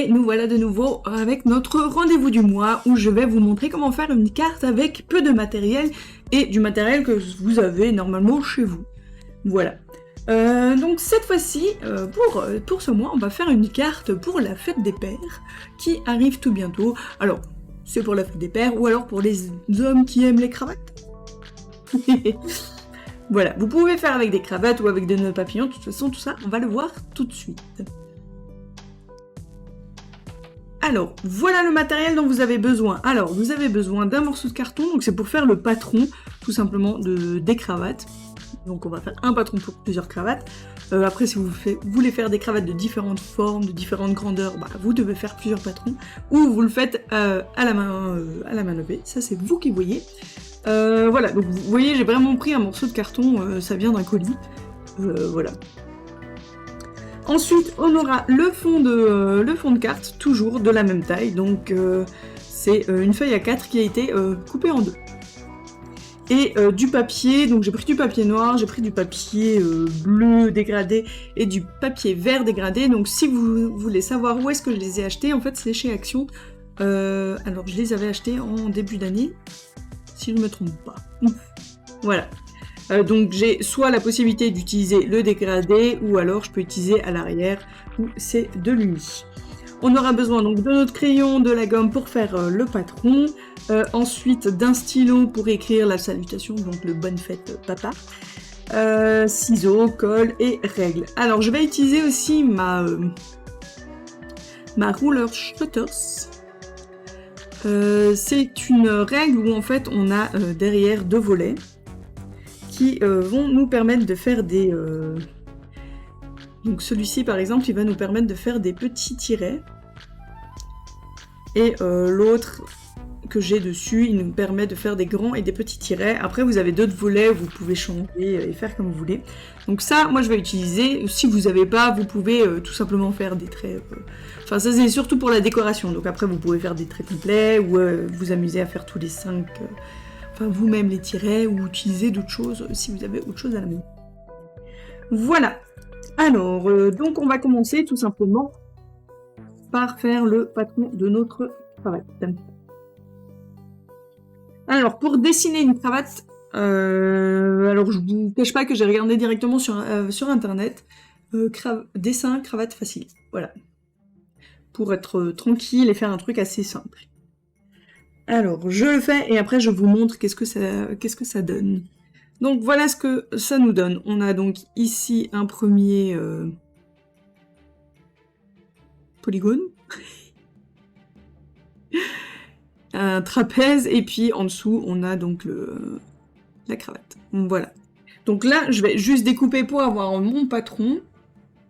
Et nous voilà de nouveau avec notre rendez-vous du mois où je vais vous montrer comment faire une carte avec peu de matériel et du matériel que vous avez normalement chez vous. Voilà. Donc cette fois-ci, pour ce mois, on va faire une carte pour la fête des pères qui arrive tout bientôt. Alors, c'est pour la fête des pères ou alors pour les hommes qui aiment les cravates. Voilà, vous pouvez faire avec des cravates ou avec des nœuds papillons, de toute façon tout ça, on va le voir tout de suite. Alors, voilà le matériel dont vous avez besoin. Alors, vous avez besoin d'un morceau de carton, donc c'est pour faire le patron, tout simplement, des cravates. Donc on va faire un patron pour plusieurs cravates. Après, si vous voulez faire des cravates de différentes formes, de différentes grandeurs, bah, vous devez faire plusieurs patrons. Ou vous le faites à la main levée, ça c'est vous qui voyez. Voilà, donc vous voyez, j'ai vraiment pris un morceau de carton, ça vient d'un colis. Voilà. Ensuite, on aura le fond de carte, toujours de la même taille, donc c'est une feuille A4 qui a été coupée en deux. Et du papier, donc j'ai pris du papier noir, j'ai pris du papier bleu dégradé et du papier vert dégradé, donc si vous voulez savoir où est-ce que je les ai achetés, en fait c'est chez Action. Alors je les avais achetés en début d'année, si je ne me trompe pas. Voilà. Donc j'ai soit la possibilité d'utiliser le dégradé, ou alors je peux utiliser à l'arrière, où c'est de l'uni. On aura besoin donc de notre crayon, de la gomme pour faire le patron, ensuite d'un stylo pour écrire la salutation, donc le bonne fête papa, ciseaux, colle et règles. Alors je vais utiliser aussi ma Ruler Shutters. C'est une règle où en fait on a derrière deux volets qui vont nous permettre de faire des... Donc celui-ci par exemple il va nous permettre de faire des petits tirets, et l'autre que j'ai dessus il nous permet de faire des grands et des petits tirets. Après vous avez d'autres volets où vous pouvez changer et faire comme vous voulez. Donc ça moi je vais utiliser, si vous n'avez pas vous pouvez tout simplement faire des traits, enfin ça c'est surtout pour la décoration, donc après vous pouvez faire des traits complets ou vous amuser à faire tous les 5, enfin vous-même les tirets, ou utiliser d'autres choses si vous avez autre chose à la main. Voilà. Alors, donc on va commencer tout simplement par faire le patron de notre cravate. Alors, pour dessiner une cravate, alors je vous cache pas que j'ai regardé directement sur internet, dessin cravate facile, voilà. Pour être tranquille et faire un truc assez simple. Alors, je le fais et après je vous montre qu'est-ce que ça donne. Donc voilà ce que ça nous donne. On a donc ici un premier polygone, un trapèze, et puis en dessous on a donc la cravate. Voilà. Donc là je vais juste découper pour avoir mon patron,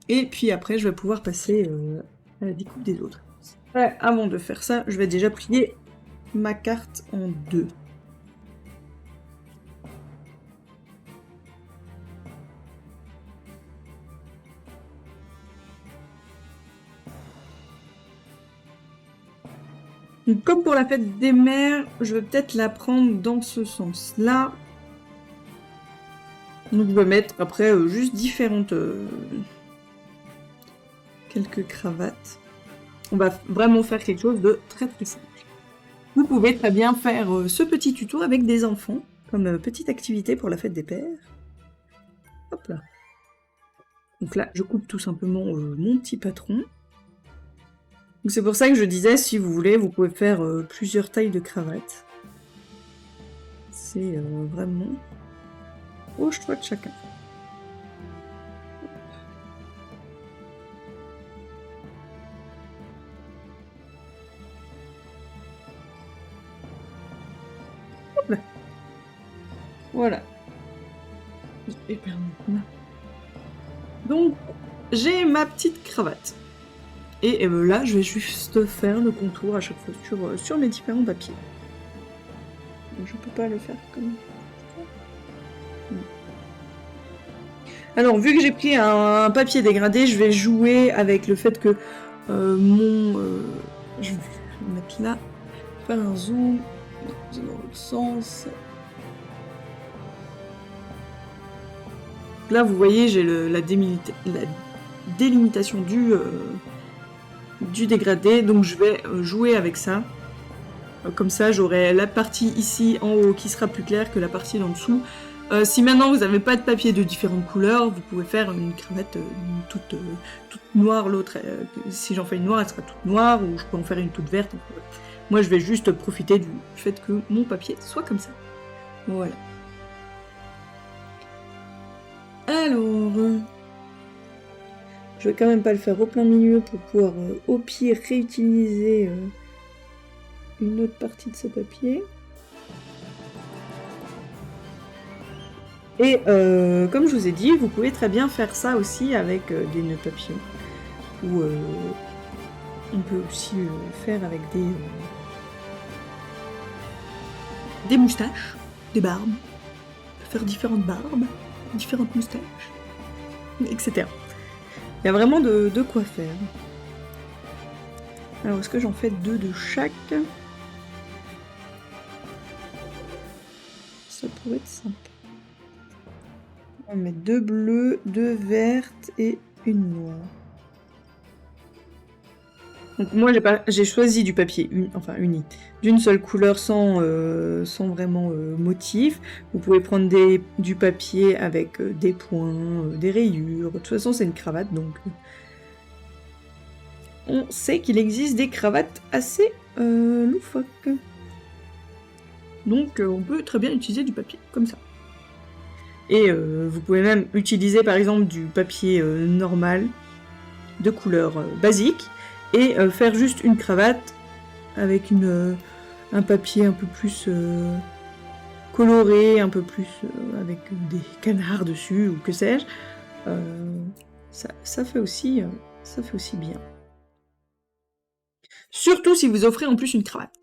et puis après je vais pouvoir passer à la découpe des autres. Avant de faire ça, je vais déjà plier ma carte en deux. Donc, comme pour la fête des mères, je vais peut-être la prendre dans ce sens-là. Donc je vais mettre après juste différentes... quelques cravates. On va vraiment faire quelque chose de très très simple. Vous pouvez très bien faire ce petit tuto avec des enfants, comme petite activité pour la fête des pères. Hop là. Donc là, je coupe tout simplement mon petit patron. C'est pour ça que je disais, si vous voulez, vous pouvez faire plusieurs tailles de cravates. C'est vraiment au choix de chacun. Hop là. Voilà. Donc, j'ai ma petite cravate. Et là, je vais juste faire le contour à chaque fois sur mes différents papiers. Donc, je peux pas le faire comme ça. Alors, vu que j'ai pris un papier dégradé, je vais jouer avec le fait que je vais le mettre là, faire un zoom dans l'autre sens. Là, vous voyez, j'ai la délimitation du dégradé, donc je vais jouer avec ça. Comme ça, j'aurai la partie ici en haut qui sera plus claire que la partie d'en dessous. Si maintenant vous n'avez pas de papier de différentes couleurs, vous pouvez faire une cravate toute noire, l'autre, si j'en fais une noire, elle sera toute noire, ou je peux en faire une toute verte. Moi, je vais juste profiter du fait que mon papier soit comme ça. Voilà. Alors, je vais quand même pas le faire au plein milieu pour pouvoir au pire réutiliser une autre partie de ce papier. Et comme je vous ai dit, vous pouvez très bien faire ça aussi avec des nœuds papillons. Ou on peut aussi faire avec des moustaches, des barbes. On peut faire différentes barbes, différentes moustaches, etc. Il y a vraiment de quoi faire. Alors, est-ce que j'en fais 2 de chaque? Ça pourrait être sympa. On va mettre 2 bleues, 2 vertes et une noire. Donc moi j'ai choisi du papier uni, d'une seule couleur sans vraiment motif. Vous pouvez prendre du papier avec des points, des rayures. De toute façon c'est une cravate donc on sait qu'il existe des cravates assez loufoques. Donc on peut très bien utiliser du papier comme ça. Et vous pouvez même utiliser par exemple du papier normal de couleur basique et faire juste une cravate avec un papier un peu plus coloré, un peu plus avec des canards dessus ou que sais-je. Ça fait aussi bien. Surtout si vous offrez en plus une cravate.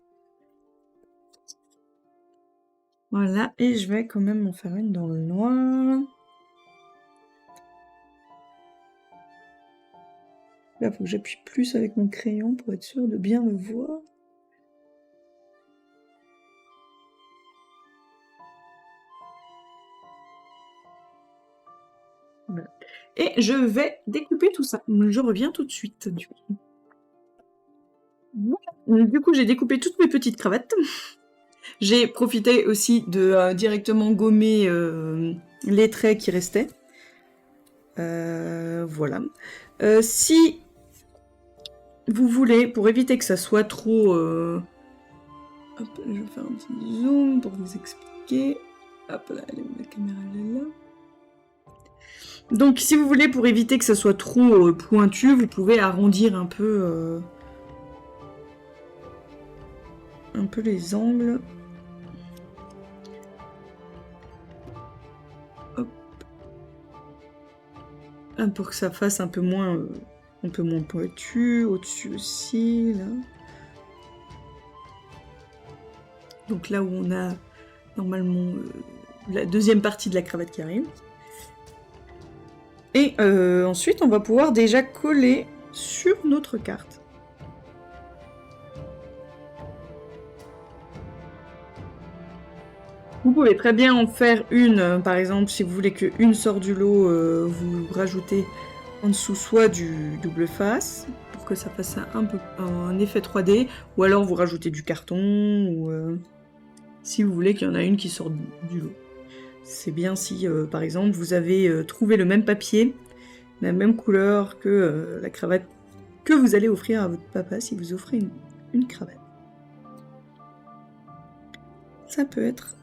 Voilà, et je vais quand même en faire une dans le noir. Là, il faut que j'appuie plus avec mon crayon pour être sûr de bien le voir. Voilà. Et je vais découper tout ça. Je reviens tout de suite, du coup. Voilà. Du coup, j'ai découpé toutes mes petites cravates. J'ai profité aussi de directement gommer les traits qui restaient. Voilà. Si vous voulez, pour éviter que ça soit trop... Hop, je vais faire un petit zoom pour vous expliquer. Hop là, la caméra elle est là. Donc si vous voulez, pour éviter que ça soit trop pointu, vous pouvez arrondir un peu les angles. Hop. Pour que ça fasse un peu moins pointu. Au-dessus aussi, là. Donc là où on a normalement la deuxième partie de la cravate qui arrive. Et ensuite, on va pouvoir déjà coller sur notre carte. Vous pouvez très bien en faire une, par exemple, si vous voulez qu'une sorte du lot, vous rajoutez en dessous soit du double face, pour que ça fasse un effet 3D, ou alors vous rajoutez du carton, ou si vous voulez qu'il y en a une qui sort du lot. C'est bien si, par exemple, vous avez trouvé le même papier, la même couleur que la cravate que vous allez offrir à votre papa si vous offrez une cravate. Ça peut être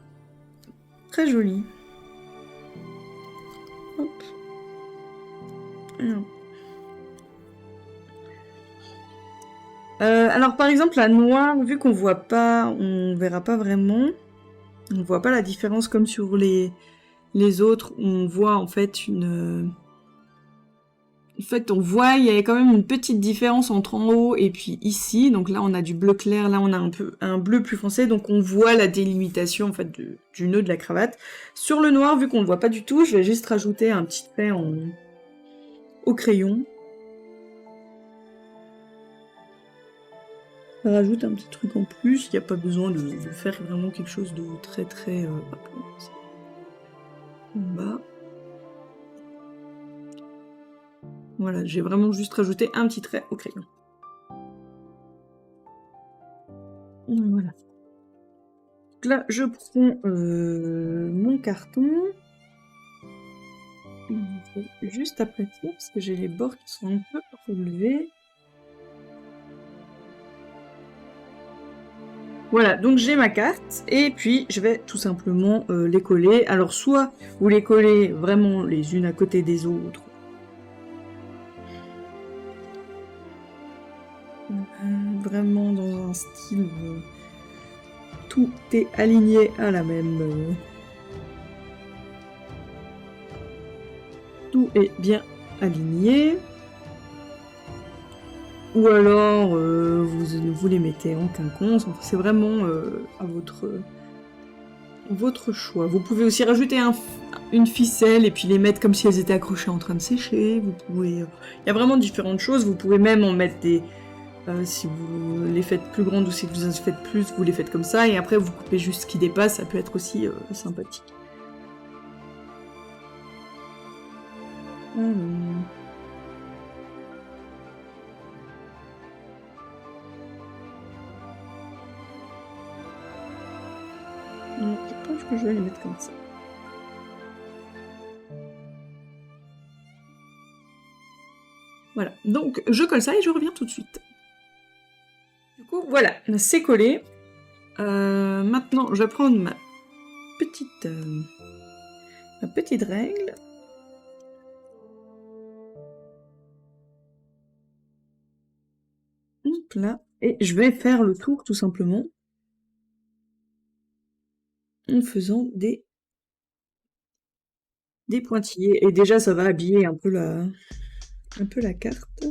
très joli. Hop. Alors par exemple la noire, vu qu'on voit pas, on verra pas vraiment. On voit pas la différence comme sur les autres. On voit en fait on voit, il y a quand même une petite différence entre en haut et puis ici. Donc là, on a du bleu clair, là, on a un bleu plus foncé. Donc on voit la délimitation en fait du nœud de la cravate. Sur le noir, vu qu'on ne le voit pas du tout, je vais juste rajouter un petit trait au crayon. Ça rajoute un petit truc en plus. Il n'y a pas besoin de faire vraiment quelque chose de très très... en bas. Voilà, j'ai vraiment juste rajouté un petit trait au crayon. Voilà. Donc là, je prends mon carton. Juste aplatir parce que j'ai les bords qui sont un peu relevés. Voilà, donc j'ai ma carte et puis je vais tout simplement les coller. Alors soit vous les collez vraiment les unes à côté des autres. Vraiment dans un style tout est aligné à la même. Tout est bien aligné. Ou alors vous les mettez en quinconce. Enfin, c'est vraiment à votre choix. Vous pouvez aussi rajouter une ficelle et puis les mettre comme si elles étaient accrochées en train de sécher. Vous pouvez. Il y a vraiment différentes choses. Vous pouvez même en mettre des. Si vous les faites plus grandes ou si vous en faites plus, vous les faites comme ça. Et après, vous coupez juste ce qui dépasse. Ça peut être aussi sympathique. Non, je pense que je vais les mettre comme ça. Voilà, donc je colle ça et je reviens tout de suite. Du coup, voilà, c'est collé. Maintenant, je vais prendre ma petite règle. Hop là. Et je vais faire le tour tout simplement en faisant des pointillés. Et déjà, ça va habiller un peu la carte.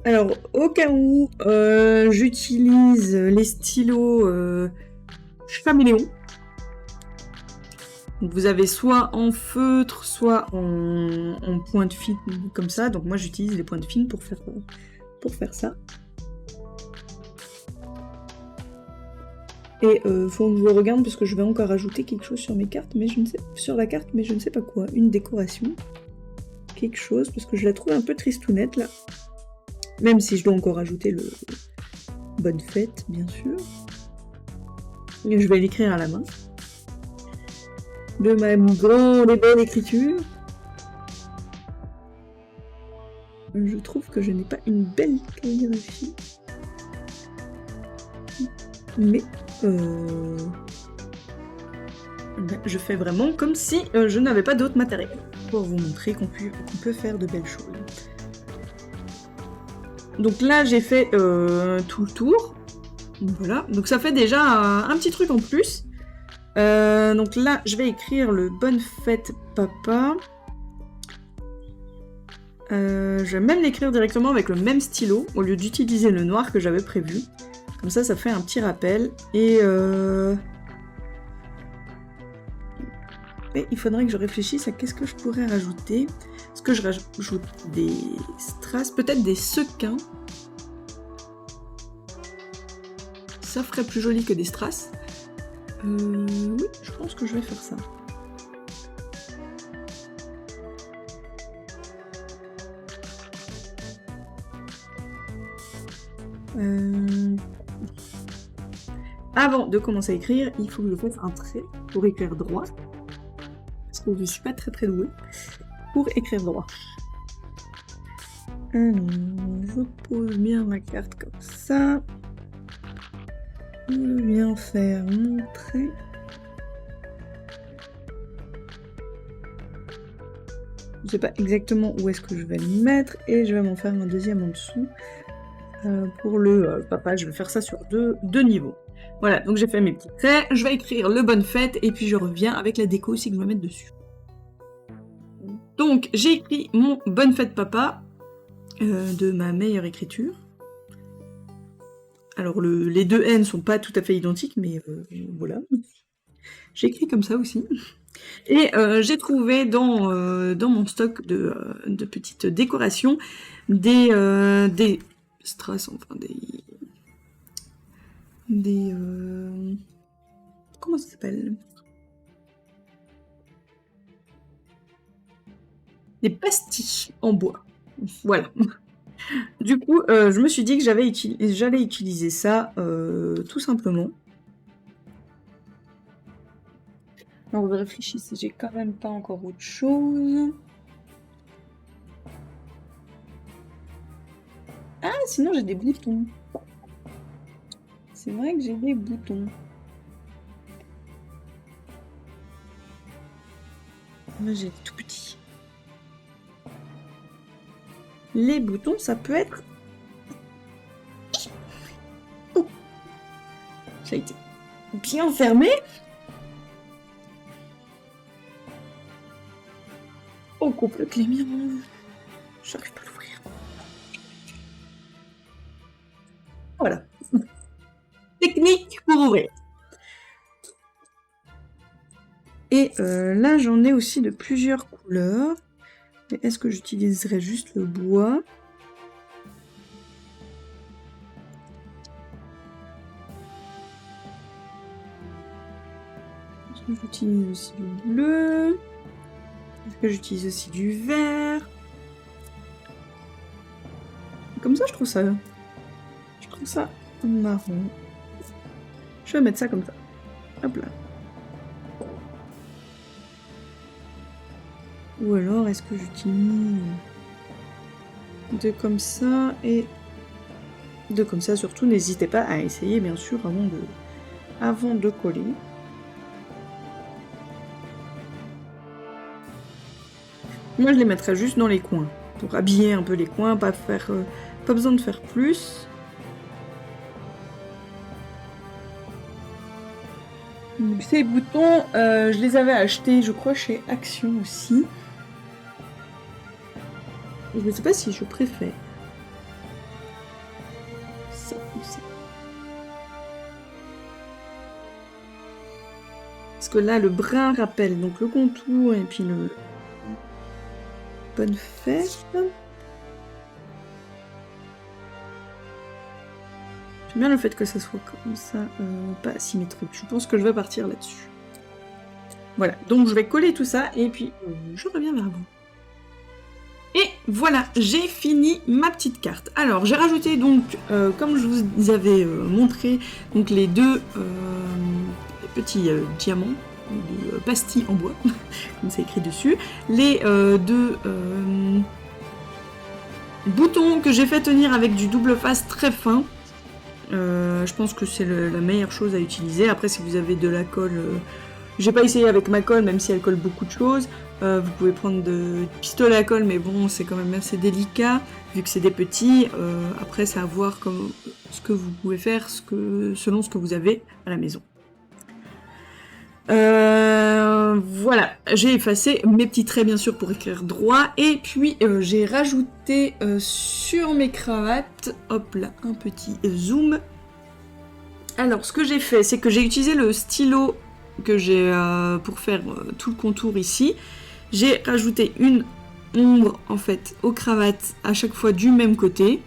Alors, au cas où, j'utilise les stylos Chaméléon. Donc vous avez soit en feutre, soit en pointe fine, comme ça. Donc moi, j'utilise les pointes fines pour faire ça. Et faut que je regarde parce que je vais encore ajouter quelque chose sur mes cartes, mais je ne sais sur la carte, mais je ne sais pas quoi. Une décoration, quelque chose, parce que je la trouve un peu tristounette là. Même si je dois encore ajouter le bonne fête, bien sûr. Et je vais l'écrire à la main. De ma grande et bonne écriture. Je trouve que je n'ai pas une belle calligraphie. Mais je fais vraiment comme si je n'avais pas d'autre matériel pour vous montrer qu'on peut faire de belles choses. Donc là, j'ai fait tout le tour. Voilà, donc ça fait déjà un petit truc en plus. Donc là, je vais écrire le bonne fête papa. Je vais même l'écrire directement avec le même stylo au lieu d'utiliser le noir que j'avais prévu. Comme ça fait un petit rappel. Et il faudrait que je réfléchisse à qu'est-ce que je pourrais rajouter. Est-ce que je rajoute des strass, peut-être des sequins. Ça ferait plus joli que des strass. Oui, je pense que je vais faire ça. Avant de commencer à écrire, il faut que je fasse un trait pour écrire droit. Parce que je ne suis pas très très douée pour écrire droit. Alors, je pose bien la carte comme ça. Je viens faire mon trait. Je ne sais pas exactement où est-ce que je vais le mettre et je vais m'en faire un deuxième en dessous. Pour le papa, je vais faire ça sur deux niveaux. Voilà, donc j'ai fait mes petits traits, je vais écrire le bonne fête et puis je reviens avec la déco aussi que je vais mettre dessus. Donc j'ai écrit mon bonne fête papa de ma meilleure écriture. Alors les deux N sont pas tout à fait identiques, mais voilà. J'ai écrit comme ça aussi. Et j'ai trouvé dans mon stock de petites décorations des strass, enfin des comment ça s'appelle? Des pastilles en bois. Voilà. Du coup, je me suis dit que j'allais utiliser ça tout simplement. Alors, je réfléchis si j'ai quand même pas encore autre chose. Ah, sinon j'ai des boutons. C'est vrai que j'ai des boutons. Là, j'ai des tout petits. Les boutons, ça peut être... Oh, ça a été bien fermé. On coupe le clé miroir. J'arrive pas à l'ouvrir. Voilà. Technique pour ouvrir. Et là, j'en ai aussi de plusieurs couleurs. Est-ce que j'utiliserai juste le bois? Est-ce que j'utilise aussi du bleu? Est-ce que j'utilise aussi du vert? Comme ça, je trouve ça marron. Je vais mettre ça comme ça. Hop là. Ou alors, est-ce que j'utilise deux comme ça et deux comme ça? Surtout, n'hésitez pas à essayer, bien sûr, avant de coller. Moi, je les mettrais juste dans les coins, pour habiller un peu les coins, pas besoin de faire plus. Donc, ces boutons, je les avais achetés, je crois, chez Action aussi. Je ne sais pas si je préfère ça ou ça. Parce que là, le brun rappelle donc le contour et puis le bonne fête. J'aime bien le fait que ça soit comme ça, pas asymétrique. Je pense que je vais partir là-dessus. Voilà, donc je vais coller tout ça et puis je reviens vers vous. Et voilà, j'ai fini ma petite carte. Alors, j'ai rajouté donc, comme je vous avais montré, donc les deux petits diamants, des pastilles en bois, comme c'est écrit dessus, les deux boutons que j'ai fait tenir avec du double face très fin. Je pense que c'est la meilleure chose à utiliser. Après, si vous avez de la colle, j'ai pas essayé avec ma colle, même si elle colle beaucoup de choses. Vous pouvez prendre de pistolets à colle, mais bon, c'est quand même assez délicat, vu que c'est des petits. Après, c'est à voir ce que vous pouvez faire, selon ce que vous avez à la maison. Voilà, j'ai effacé mes petits traits, bien sûr, pour écrire droit. Et puis, j'ai rajouté sur mes cravates, hop là, un petit zoom. Alors, ce que j'ai fait, c'est que j'ai utilisé le stylo que j'ai pour faire tout le contour ici. J'ai rajouté une ombre en fait aux cravates à chaque fois du même côté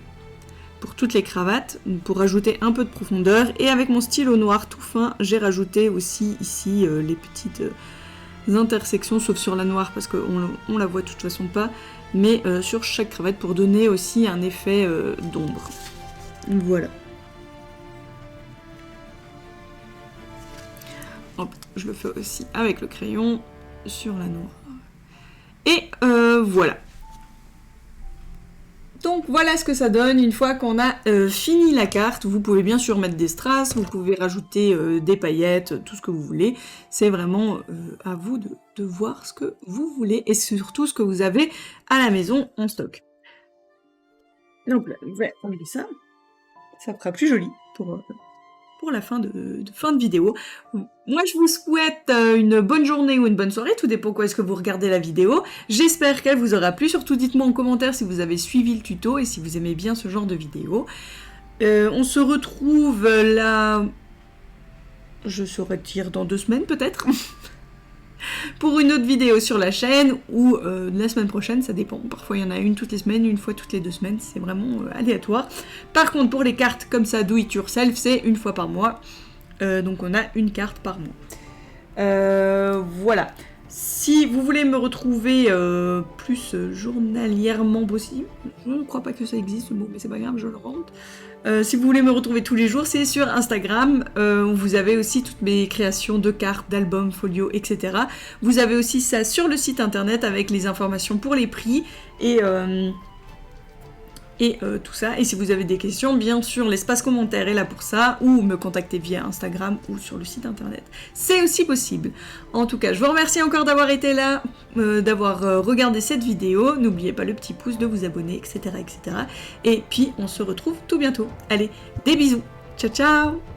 pour toutes les cravates pour rajouter un peu de profondeur, et avec mon stylo noir tout fin j'ai rajouté aussi ici les petites intersections, sauf sur la noire parce qu'on la voit de toute façon pas, mais sur chaque cravate pour donner aussi un effet d'ombre. Voilà. Hop, je le fais aussi avec le crayon sur la noire. Et voilà. Donc voilà ce que ça donne une fois qu'on a fini la carte. Vous pouvez bien sûr mettre des strass, vous pouvez rajouter des paillettes, tout ce que vous voulez. C'est vraiment à vous de voir ce que vous voulez et surtout ce que vous avez à la maison en stock. Donc là, je vais enlever ça. Ça fera plus joli pour la fin de vidéo. Moi, je vous souhaite une bonne journée ou une bonne soirée, tout dépend quoi est-ce que vous regardez la vidéo. J'espère qu'elle vous aura plu, surtout dites-moi en commentaire si vous avez suivi le tuto et si vous aimez bien ce genre de vidéo. On se retrouve là, je saurais dire dans 2 semaines peut-être, pour une autre vidéo sur la chaîne, ou la semaine prochaine, ça dépend. Parfois il y en a une toutes les semaines, une fois toutes les 2 semaines, c'est vraiment aléatoire. Par contre pour les cartes comme ça, do it yourself, c'est une fois par mois. Donc on a une carte par mois. Voilà. Si vous voulez me retrouver plus journalièrement possible, je ne crois pas que ça existe ce mot, mais c'est pas grave, je le rentre. Si vous voulez me retrouver tous les jours, c'est sur Instagram, où vous avez aussi toutes mes créations de cartes, d'albums, folios, etc. Vous avez aussi ça sur le site internet avec les informations pour les prix et tout ça. Et si vous avez des questions, bien sûr, l'espace commentaire est là pour ça, ou me contacter via Instagram ou sur le site internet. C'est aussi possible. En tout cas, je vous remercie encore d'avoir été là, d'avoir regardé cette vidéo. N'oubliez pas le petit pouce, de vous abonner, etc., etc. Et puis, on se retrouve tout bientôt. Allez, des bisous. Ciao, ciao!